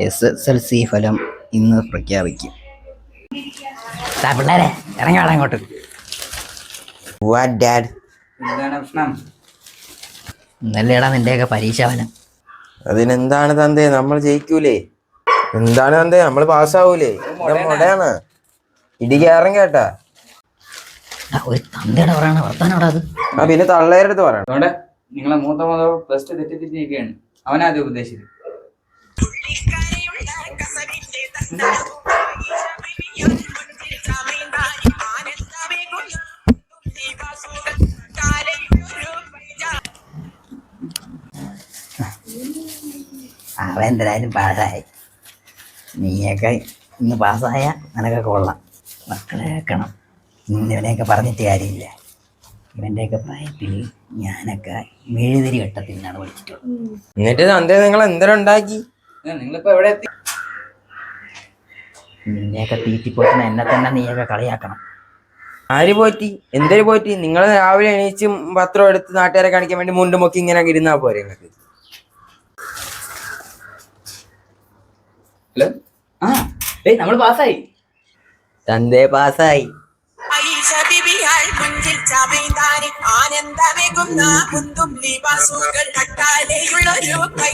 SSLC ഫലം ഇന്ന് പ്രഖ്യാപിക്കും. പിള്ളേരെ ഇറങ്ങി വേണം അങ്ങോട്ട്. എന്താണ് പ്രശ്നം? ഇന്നല്ലേടാ നിന്റെയൊക്കെ പരീക്ഷ ഫലം. അതിനെന്താണ് തന്തേ, നമ്മൾ ജയിക്കൂലേ? എന്താണ് തന്തേ, നമ്മൾ പാസ്സാവൂലേ? മുടയാണ് ഇടി കയറും കേട്ടാ. ഒരു തന്തയുടെ പറയണ വർത്താനോടാ അത്. പിന്നെ തള്ളേരുടെ അടുത്ത് പറയണം. അതുകൊണ്ട് നിങ്ങളെ മൂത്ത മോതോ പ്ലസ് ടു തെറ്റിദ്ധരിച്ചിരിക്കുകയാണ്. അവനാദ്യം ഉപദേശിച്ചത്. അവൻ എന്തായാലും പാസ്സായി. നീയൊക്കെ ഇന്ന് പാസ്സായ നിനക്കൊക്കെ കൊള്ളാം. മക്കളെ കേൾക്കണം, ഇവനെയൊക്കെ പറഞ്ഞിട്ട് കാര്യമില്ല. ഇവൻ്റെയൊക്കെ പ്രായത്തിൽ ഞാനൊക്കെ മെഴുതിരി ഘട്ടത്തിൽ നിന്നാണ് പഠിച്ചിട്ടുള്ളത്. എന്നിട്ട് തന്തേ നിങ്ങൾ എന്തെങ്കിലും ഉണ്ടാക്കി? നിങ്ങളിപ്പോ എവിടെ എത്തി? നിന്നെയൊക്കെ തീറ്റിപ്പോറ്റുന്ന എന്നെ തന്നെ നീയൊക്കെ കളിയാക്കണം. ആര് പോറ്റി? എന്തൊരു പോറ്റി? നിങ്ങൾ രാവിലെ എണീച്ച് പത്രം എടുത്ത് നാട്ടുകാരെ കാണിക്കാൻ വേണ്ടി മുണ്ടും പൊക്കി ഇങ്ങനെ ഇരുന്നാ പോരെ നിങ്ങൾക്ക്? ഹലോ, നമ്മൾ പാസ്സായി. തന്തേ പാസ്സായി. ആനന്ദമേകുന്ന